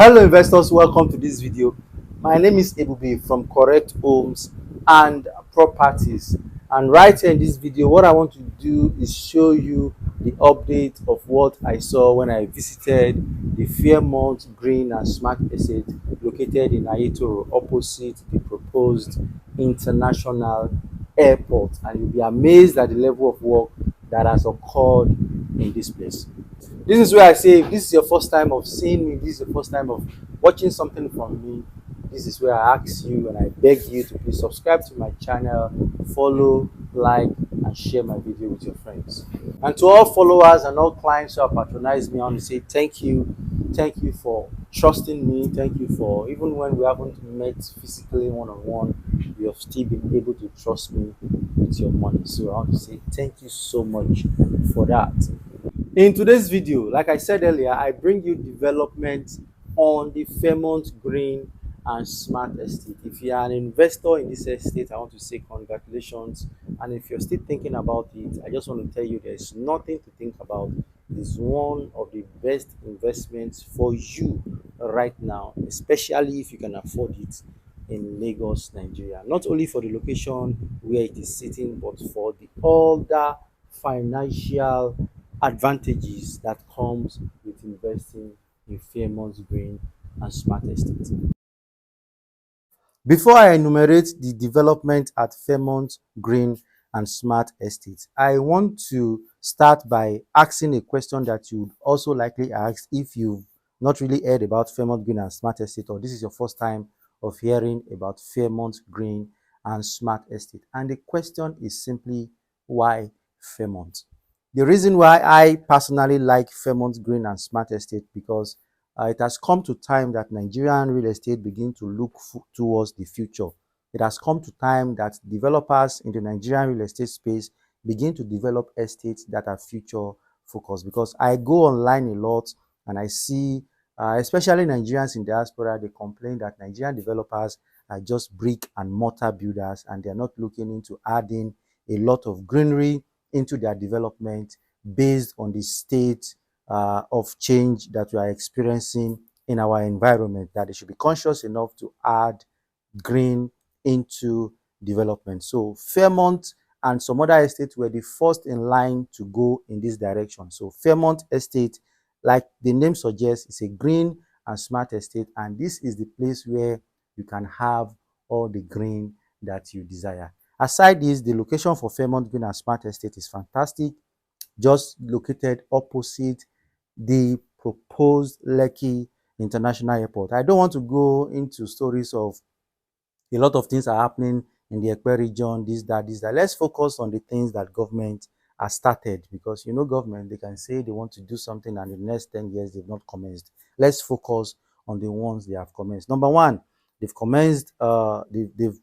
Hello investors, welcome to this video. My name is Ebube from Correct Homes and Properties, and right here in this video what I want to do is show you the update of what I saw when I visited the Fairmont Green and Smart Estate located in Ayetoro opposite the proposed international airport, and you'll be amazed at the level of work that has occurred in this place. This is where I say, if this is your first time of seeing me, this is your first time of watching something from me, this is where I ask you and I beg you to please subscribe to my channel, follow, like, and share my video with your friends. And to all followers and all clients who have patronized me, I want to say thank you. Thank you for trusting me. Thank you for, even when we haven't met physically one-on-one, you have still been able to trust me with your money. So I want to say thank you so much for that. In today's video, like I said earlier, I bring you development on the Fairmont Green and Smart Estate. If you are an investor in this estate, I want to say congratulations. And if you're still thinking about it, I just want to tell you there's nothing to think about. It is one of the best investments for you right now, especially if you can afford it in Lagos, Nigeria. Not only for the location where it is sitting, but for the other financial advantages that comes with investing in Fairmont Green and Smart Estate. Before I enumerate the development at Fairmont Green and Smart Estate, I want to start by asking a question that you would also likely ask if you've not really heard about Fairmont Green and Smart Estate, or this is your first time of hearing about Fairmont Green and Smart Estate. And the question is simply, why Fairmont? The reason why I personally like Fairmont Green and Smart Estate, because it has come to time that Nigerian real estate begin to look towards the future. It has come to time that developers in the Nigerian real estate space begin to develop estates that are future focused. Because I go online a lot and I see, especially Nigerians in diaspora, they complain that Nigerian developers are just brick and mortar builders and they're not looking into adding a lot of greenery into their development based on the state of change that we are experiencing in our environment, that they should be conscious enough to add green into development. So Fairmont and some other estates were the first in line to go in this direction. So Fairmont Estate, like the name suggests, is a green and smart estate, and this is the place where you can have all the green that you desire. Aside this, the location for Fairmont Green and Smart Estate is fantastic, just located opposite the proposed Lekki International Airport. I don't want to go into stories of a lot of things are happening in the Ekpe region, this, that, this, that. Let's focus on the things that government has started, because you know government, they can say they want to do something and in the next 10 years they've not commenced. Let's focus on the ones they have commenced. Number one, they've commenced, they've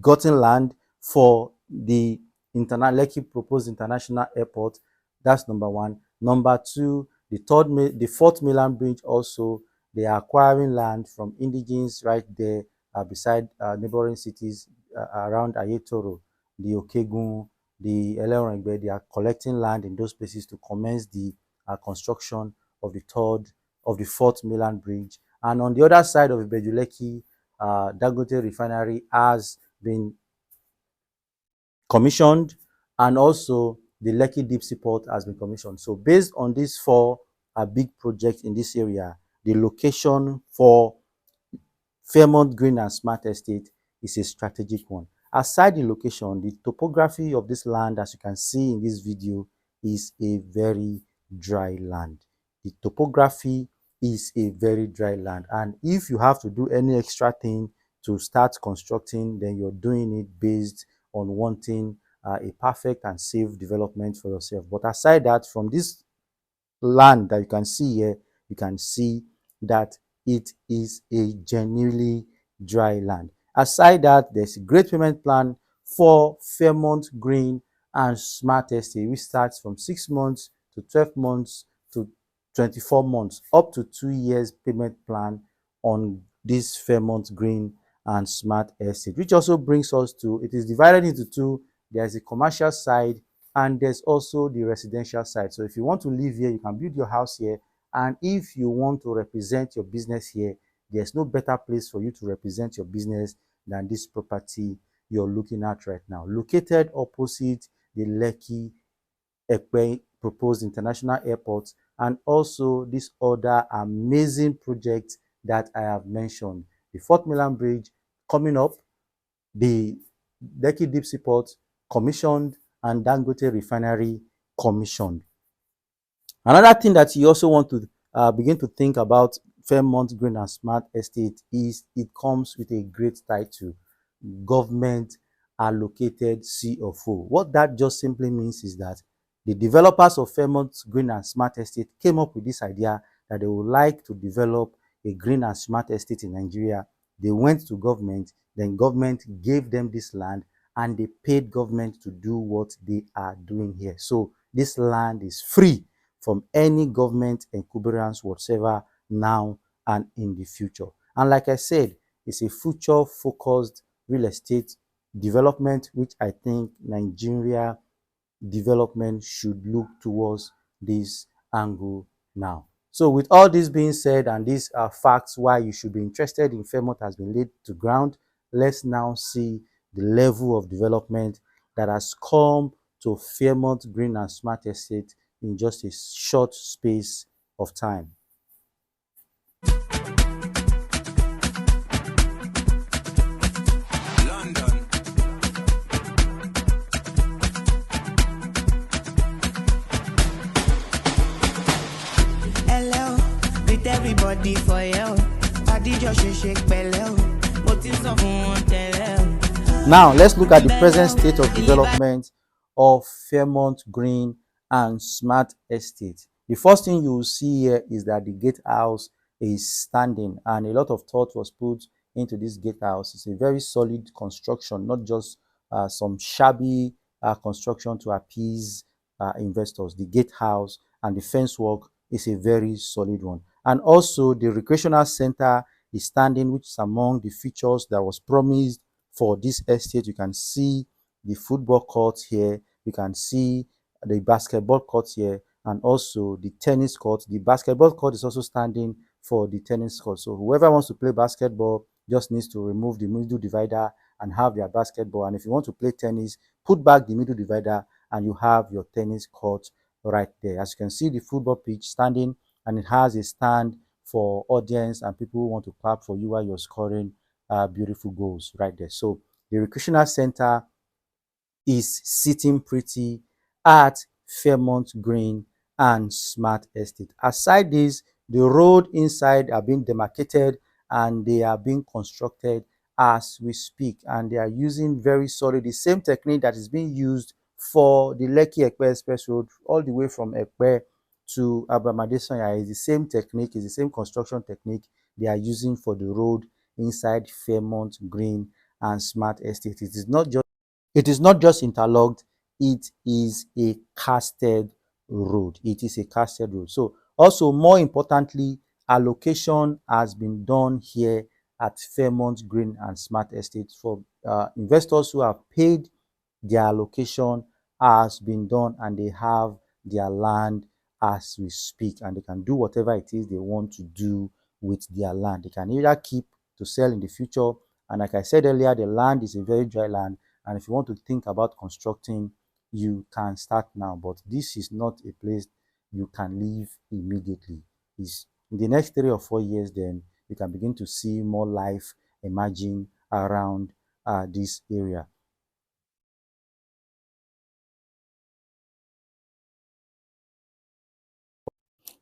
gotten land for the Lekki proposed international airport. That's number one. Number two, the fourth mainland bridge also, they are acquiring land from indigenes right there beside neighboring cities around Ayetoro, the Okegun, the Eleorengbe. They are collecting land in those places to commence the construction of the fourth mainland bridge. And on the other side of Ibeju Lekki, Dangote Refinery has been commissioned, and also the Lekki Deep Sea Port has been commissioned. So based on these four big projects in this area, the location for Fairmont Green and Smart Estate is a strategic one. Aside the location, the topography of this land, as you can see in this video, is a very dry land. The topography is a very dry land, and if you have to do any extra thing to start constructing, then you're doing it based on wanting a perfect and safe development for yourself. But aside that, from this land that you can see here, you can see that it is a genuinely dry land. Aside that, there's a great payment plan for Fairmont Green and Smart Estate, which starts from 6 months to 12 months to 24 months, up to 2 years payment plan on this Fairmont Green and Smart Estate, which also brings us to, it is divided into two. There's a commercial side and there's also the residential side. So if you want to live here, you can build your house here And if you want to represent your business here, there's no better place for you to represent your business than this property you're looking at right now. Located opposite the Lekki Ekpe proposed international airport, and also this other amazing project that I have mentioned. The Fort Milan Bridge coming up, the Lekki Deep Sea Port commissioned, and Dangote Refinery commissioned. Another thing that you also want to begin to think about Fairmont Green and Smart Estate is it comes with a great title, Government Allocated CFO. What that just simply means is that the developers of Fairmont Green and Smart Estate came up with this idea that they would like to develop a green and smart estate in Nigeria. They went to government, then government gave them this land, and they paid government to do what they are doing here. So this land is free from any government encumbrance whatsoever now and in the future. And like I said, it's a future focused real estate development, which I think Nigeria development should look towards this angle now. So with all this being said, and these are facts why you should be interested in Fairmont has been laid to ground, let's now see the level of development that has come to Fairmont Green and Smart Estate in just a short space of time. Hello, with everybody for you. Shake Now, let's look at the present state of development of Fairmont Green and Smart Estate. The first thing you will see here is that the gatehouse is standing, and a lot of thought was put into this gatehouse. It's a very solid construction, not just some shabby construction to appease investors. The gatehouse and the fence work is a very solid one. And also the Recreational Centre is standing, which is among the features that was promised for this estate. You can see the football court here, you can see the basketball court here, and also the tennis court. The basketball court is also standing for the tennis court. So whoever wants to play basketball just needs to remove the middle divider and have their basketball. And if you want to play tennis, put back the middle divider and you have your tennis court right there. As you can see, the football pitch standing, and it has a stand for audience and people who want to clap for you while you're scoring beautiful goals right there. So the Recreational Centre is sitting pretty at Fairmont Green and Smart Estate. Aside this, the road inside are being demarcated and they are being constructed as we speak, and they are using very solid the same technique that is being used for the Lekki Ekpe Express Road all the way from Ekpe to Abamadesanya. Is the same technique, is the same construction technique they are using for the road inside Fairmont Green and Smart Estate. It is not just interlocked, it is a casted road. It is a casted road. So also, more importantly, allocation has been done here at Fairmont Green and Smart Estate for investors who have paid their allocation has been done, and they have their land as we speak, and they can do whatever it is they want to do with their land. They can either keep to sell in the future, and like I said earlier, the land is a very dry land, and if you want to think about constructing, you can start now. But this is not a place you can live immediately. It's in the next 3 or 4 years, then you can begin to see more life emerging around this area.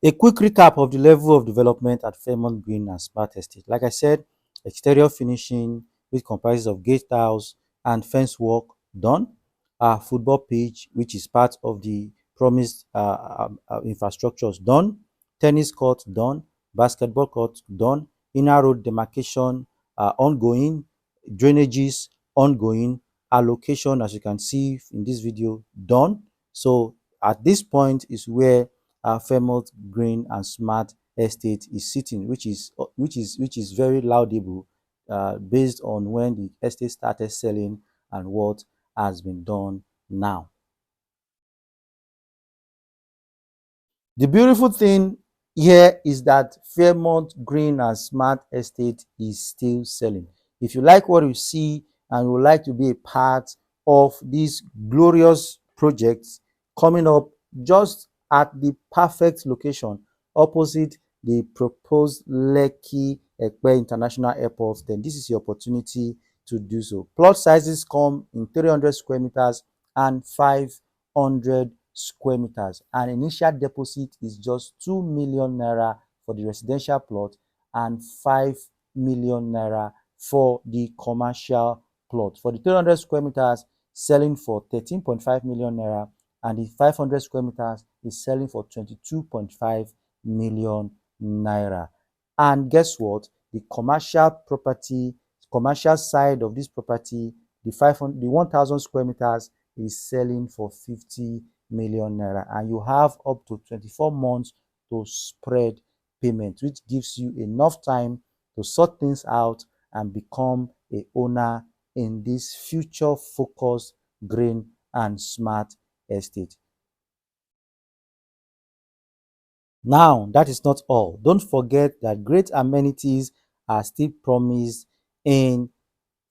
A quick recap of the level of development at Fairmont Green and Smart Estate. Like I said, exterior finishing, which comprises of gatehouse and fence work, done. Football pitch, which is part of the promised infrastructures, done. Tennis court, done. Basketball court, done. Inner road demarcation, ongoing. Drainages, ongoing. Allocation, as you can see in this video, done. So at this point is where Fairmont Green and Smart Estate is sitting, which is very laudable based on when the estate started selling and what has been done now. The beautiful thing here is that Fairmont Green and Smart Estate is still selling. If you like what you see and would like to be a part of these glorious projects coming up just at the perfect location opposite the proposed Lekki Ekpe International Airport, then this is your opportunity to do so. Plot sizes come in 300 square meters and 500 square meters. An initial deposit is just 2 million naira for the residential plot and 5 million naira for the commercial plot. For the 300 square meters, selling for 13.5 million naira, and the 500 square meters is selling for 22.5 million naira. And guess what? The commercial side of this property, the 1,000 square meters is selling for 50 million naira, and you have up to 24 months to spread payment, which gives you enough time to sort things out and become a owner in this future focused green and smart estate. Now, that is not all. Don't forget that great amenities are still promised in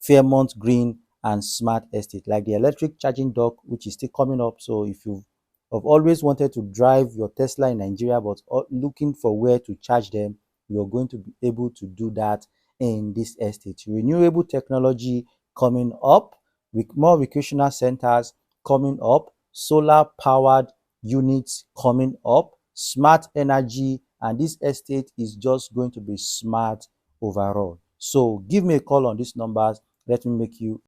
Fairmont Green and Smart Estate, like the electric charging dock, which is still coming up. So if you've always wanted to drive your Tesla in Nigeria but looking for where to charge them, you're going to be able to do that in this estate. Renewable technology coming up, with more recreational centers coming up, solar powered units coming up, smart energy, and this estate is just going to be smart overall. So give me a call on these numbers. Let me make you